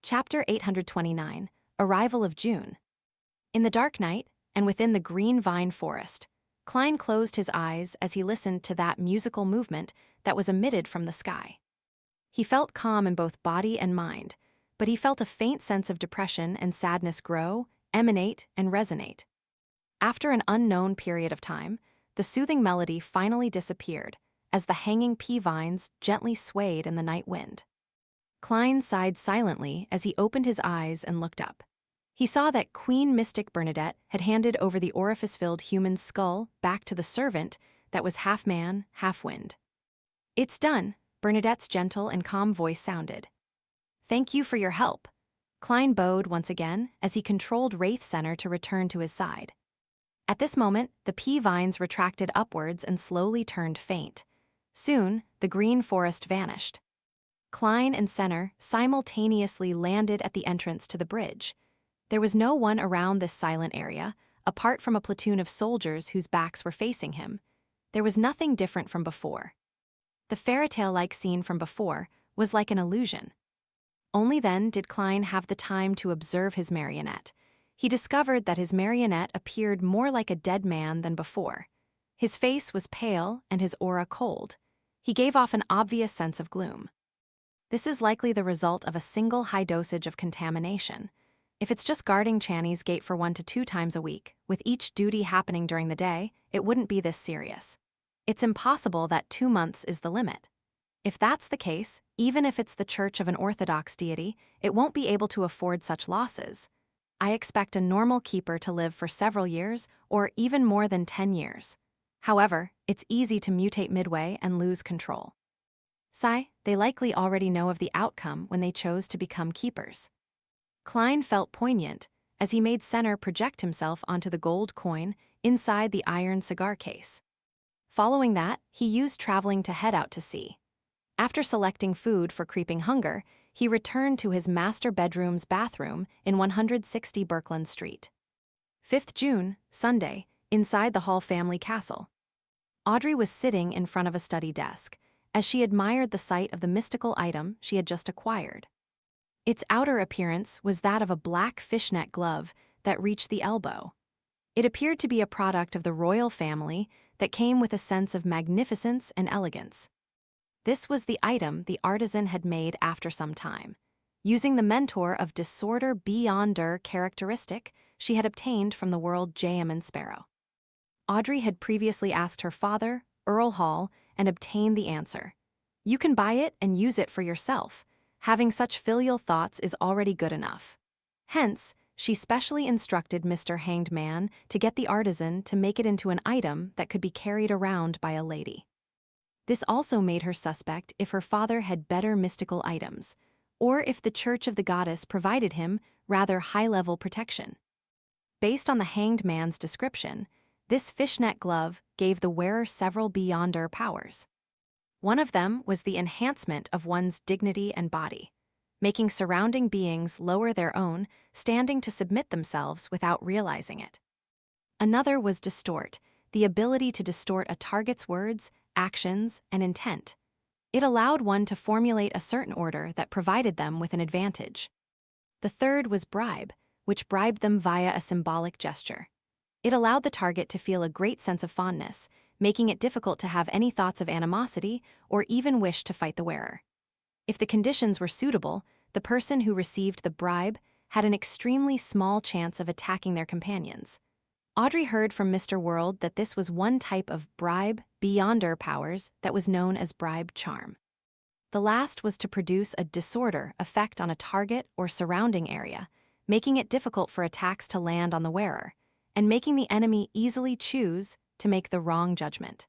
Chapter 829, Arrival of June. In the dark night, and within the green vine forest, Klein closed his eyes as he listened to that musical movement that was emitted from the sky. He felt calm in both body and mind, but he felt a faint sense of depression and sadness grow, emanate, and resonate. After an unknown period of time, the soothing melody finally disappeared as the hanging pea vines gently swayed in the night wind. Klein sighed silently as he opened his eyes and looked up. He saw that Queen Mystic Bernadette had handed over the orifice-filled human skull back to the servant that was half man, half wind. "It's done," Bernadette's gentle and calm voice sounded. "Thank you for your help." Klein bowed once again as he controlled Wraith Center to return to his side. At this moment, the pea vines retracted upwards and slowly turned faint. Soon, the green forest vanished. Klein and Center simultaneously landed at the entrance to the bridge. There was no one around this silent area, apart from a platoon of soldiers whose backs were facing him. There was nothing different from before. The fairy-tale-like scene from before was like an illusion. Only then did Klein have the time to observe his marionette. He discovered that his marionette appeared more like a dead man than before. His face was pale and his aura cold. He gave off an obvious sense of gloom. This is likely the result of a single high dosage of contamination. If it's just guarding Channy's gate for 1 to 2 times a week, with each duty happening during the day, it wouldn't be this serious. It's impossible that 2 months is the limit. If that's the case, even if it's the church of an orthodox deity, it won't be able to afford such losses. I expect a normal keeper to live for several years, or even more than 10 years. However, it's easy to mutate midway and lose control. They likely already know of the outcome when they chose to become keepers. Klein felt poignant as he made Center project himself onto the gold coin inside the iron cigar case. Following that, he used traveling to head out to sea. After selecting food for creeping hunger, he returned to his master bedroom's bathroom in 160 Birkeland Street. 5th June, Sunday, inside the Hall family castle. Audrey was sitting in front of a study desk, as she admired the sight of the mystical item she had just acquired. Its outer appearance was that of a black fishnet glove that reached the elbow. It appeared to be a product of the royal family that came with a sense of magnificence and elegance. This was the item the artisan had made after some time, using the mentor of disorder beyonder characteristic she had obtained from the world Jayaman Sparrow. Audrey had previously asked her father, Earl Hall, and obtained the answer. You can buy it and use it for yourself. Having such filial thoughts is already good enough. Hence, she specially instructed Mr. Hanged Man to get the artisan to make it into an item that could be carried around by a lady. This also made her suspect if her father had better mystical items, or if the Church of the Goddess provided him rather high-level protection. Based on the Hanged Man's description, this fishnet glove gave the wearer several beyonder powers. One of them was the enhancement of one's dignity and body, making surrounding beings lower their own, standing to submit themselves without realizing it. Another was distort, the ability to distort a target's words, actions, and intent. It allowed one to formulate a certain order that provided them with an advantage. The third was bribe, which bribed them via a symbolic gesture. It allowed the target to feel a great sense of fondness, making it difficult to have any thoughts of animosity or even wish to fight the wearer. If the conditions were suitable, the person who received the bribe had an extremely small chance of attacking their companions. Audrey heard from Mr. World that this was one type of bribe beyonder powers that was known as bribe charm. The last was to produce a disorder effect on a target or surrounding area, making it difficult for attacks to land on the wearer, and making the enemy easily choose to make the wrong judgment.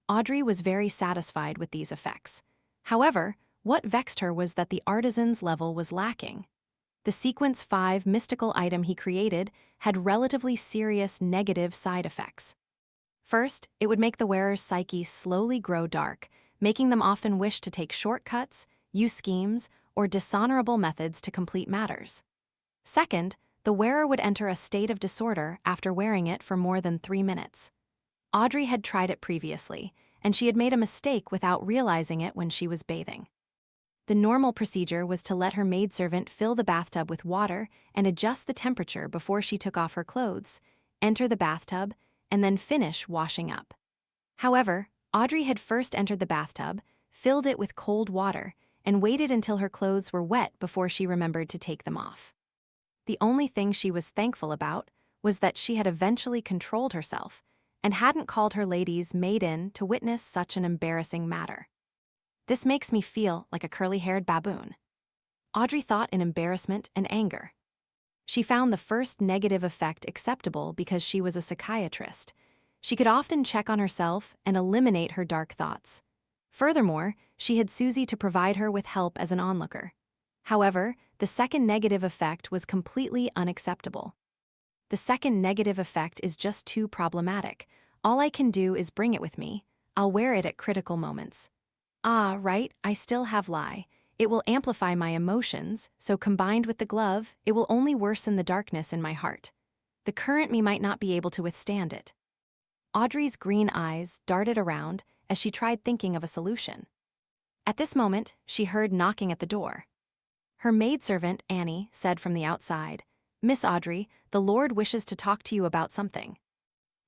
Audrey was very satisfied with these effects. However, what vexed her was that the artisan's level was lacking. The Sequence 5 mystical item he created had relatively serious negative side effects. First, it would make the wearer's psyche slowly grow dark, making them often wish to take shortcuts, use schemes, or dishonorable methods to complete matters. Second, the wearer would enter a state of disorder after wearing it for more than 3 minutes. Audrey had tried it previously, and she had made a mistake without realizing it when she was bathing. The normal procedure was to let her maidservant fill the bathtub with water and adjust the temperature before she took off her clothes, enter the bathtub, and then finish washing up. However, Audrey had first entered the bathtub, filled it with cold water, and waited until her clothes were wet before she remembered to take them off. The only thing she was thankful about was that she had eventually controlled herself and hadn't called her lady's maid in to witness such an embarrassing matter. This makes me feel like a curly-haired baboon. Audrey thought in embarrassment and anger. She found the first negative effect acceptable because she was a psychiatrist. She could often check on herself and eliminate her dark thoughts. Furthermore, she had Susie to provide her with help as an onlooker. However, the second negative effect was completely unacceptable. The second negative effect is just too problematic. All I can do is bring it with me. I'll wear it at critical moments. Ah, right, I still have lie. It will amplify my emotions, so combined with the glove, it will only worsen the darkness in my heart. The current me might not be able to withstand it. Audrey's green eyes darted around as she tried thinking of a solution. At this moment, she heard knocking at the door. Her maidservant, Annie, said from the outside, "Miss Audrey, the Lord wishes to talk to you about something."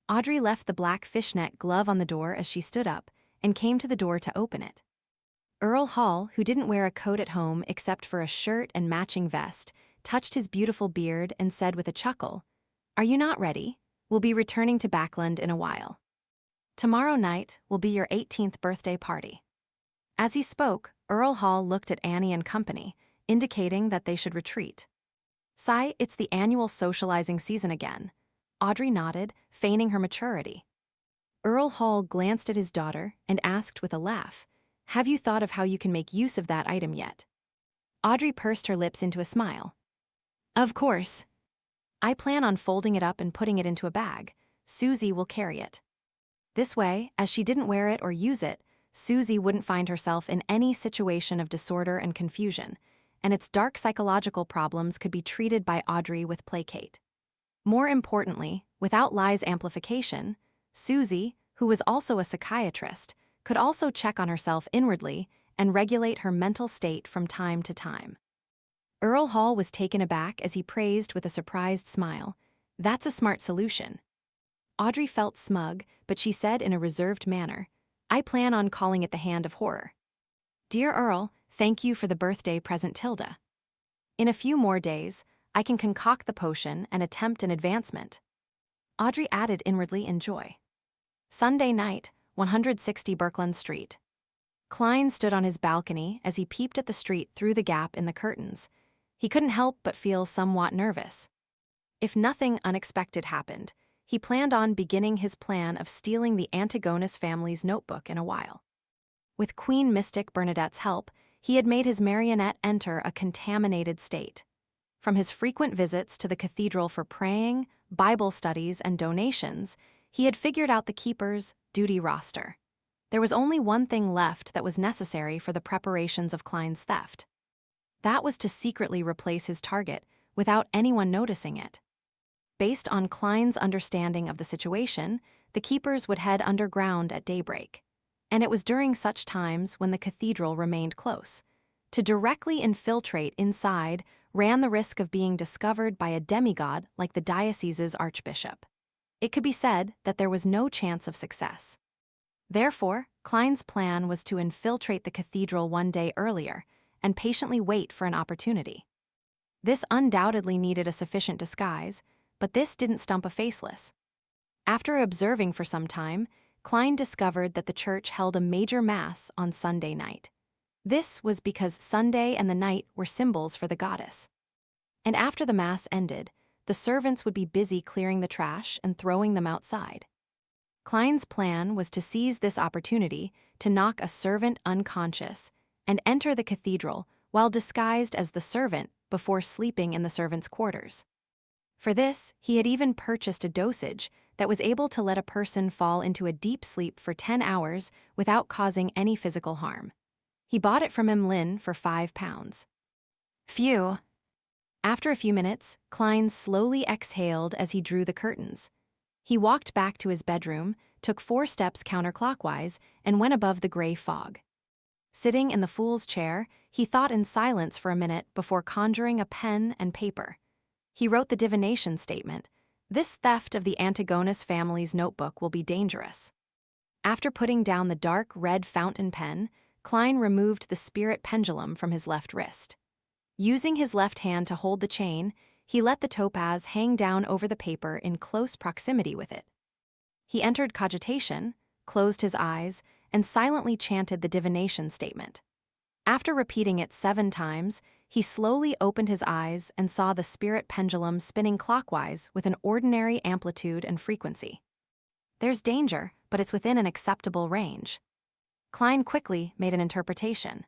Audrey left the black fishnet glove on the door as she stood up and came to the door to open it. Earl Hall, who didn't wear a coat at home except for a shirt and matching vest, touched his beautiful beard and said with a chuckle, "Are you not ready? We'll be returning to Backland in a while. Tomorrow night will be your 18th birthday party." As he spoke, Earl Hall looked at Annie and company, indicating that they should retreat. "Sigh, it's the annual socializing season again." Audrey nodded, feigning her maturity. Earl Hall glanced at his daughter and asked with a laugh, "Have you thought of how you can make use of that item yet?" Audrey pursed her lips into a smile. "Of course. I plan on folding it up and putting it into a bag. Susie will carry it. This way, as she didn't wear it or use it, Susie wouldn't find herself in any situation of disorder and confusion, and its dark psychological problems could be treated by Audrey with placate. More importantly, without Lie's amplification, Susie, who was also a psychiatrist, could also check on herself inwardly and regulate her mental state from time to time. Earl Hall was taken aback as he praised with a surprised smile, "That's a smart solution." Audrey felt smug, but she said in a reserved manner, "I plan on calling it the Hand of Horror. Dear Earl, thank you for the birthday present, Tilda. In a few more days, I can concoct the potion and attempt an advancement." Audrey added inwardly in joy. Sunday night, 160 Berkland Street. Klein stood on his balcony as he peeped at the street through the gap in the curtains. He couldn't help but feel somewhat nervous. If nothing unexpected happened, he planned on beginning his plan of stealing the Antigonus family's notebook in a while. With Queen Mystic Bernadette's help, he had made his marionette enter a contaminated state. From his frequent visits to the cathedral for praying, Bible studies, and donations, he had figured out the keeper's duty roster. There was only one thing left that was necessary for the preparations of Klein's theft. That was to secretly replace his target without anyone noticing it. Based on Klein's understanding of the situation, the keepers would head underground at daybreak. And it was during such times when the cathedral remained close. To directly infiltrate inside ran the risk of being discovered by a demigod like the diocese's archbishop. It could be said that there was no chance of success. Therefore, Klein's plan was to infiltrate the cathedral one day earlier and patiently wait for an opportunity. This undoubtedly needed a sufficient disguise, but this didn't stump a faceless. After observing for some time, Klein discovered that the church held a major mass on Sunday night. This was because Sunday and the night were symbols for the goddess. And after the mass ended, the servants would be busy clearing the trash and throwing them outside. Klein's plan was to seize this opportunity to knock a servant unconscious and enter the cathedral while disguised as the servant before sleeping in the servants' quarters. For this, he had even purchased a dosage that was able to let a person fall into a deep sleep for 10 hours without causing any physical harm. He bought it from Emlyn for £5. Phew. After a few minutes, Klein slowly exhaled as he drew the curtains. He walked back to his bedroom, took 4 steps counterclockwise, and went above the gray fog. Sitting in the fool's chair, he thought in silence for a minute before conjuring a pen and paper. He wrote the divination statement. This theft of the Antigonus family's notebook will be dangerous. After putting down the dark red fountain pen, Klein removed the spirit pendulum from his left wrist. Using his left hand to hold the chain, he let the topaz hang down over the paper in close proximity with it. He entered cogitation, closed his eyes, and silently chanted the divination statement. After repeating it 7 times, he slowly opened his eyes and saw the spirit pendulum spinning clockwise with an ordinary amplitude and frequency. There's danger, but it's within an acceptable range. Klein quickly made an interpretation.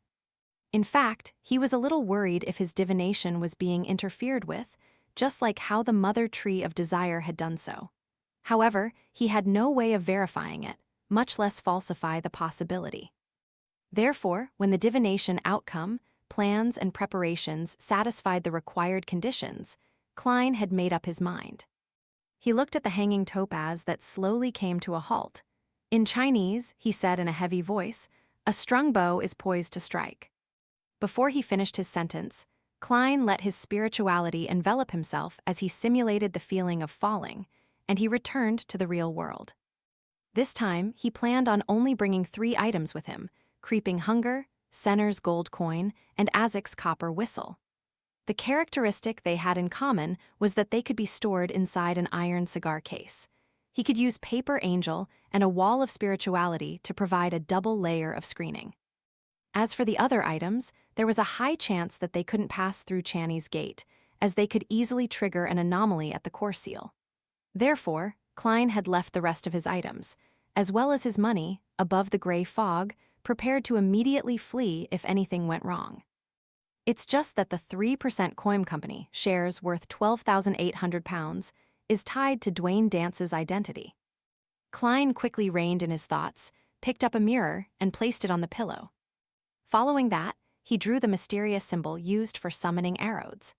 In fact, he was a little worried if his divination was being interfered with, just like how the mother tree of desire had done so. However, he had no way of verifying it, much less falsify the possibility. Therefore, when the divination outcome, plans, and preparations satisfied the required conditions, Klein had made up his mind. He looked at the hanging topaz that slowly came to a halt. In Chinese, he said in a heavy voice, "A strung bow is poised to strike." Before he finished his sentence, Klein let his spirituality envelop himself as he simulated the feeling of falling, and he returned to the real world. This time, he planned on only bringing 3 items with him: Creeping Hunger, Senner's gold coin, and Azek's copper whistle. The characteristic they had in common was that they could be stored inside an iron cigar case. He could use Paper Angel and a wall of spirituality to provide a double layer of screening. As for the other items, there was a high chance that they couldn't pass through Channy's gate, as they could easily trigger an anomaly at the core seal. Therefore, Klein had left the rest of his items, as well as his money, above the gray fog, prepared to immediately flee if anything went wrong. It's just that the 3% Coin Company, shares worth £12,800, is tied to Dwayne Dance's identity. Klein quickly reined in his thoughts, picked up a mirror, and placed it on the pillow. Following that, he drew the mysterious symbol used for summoning arrows.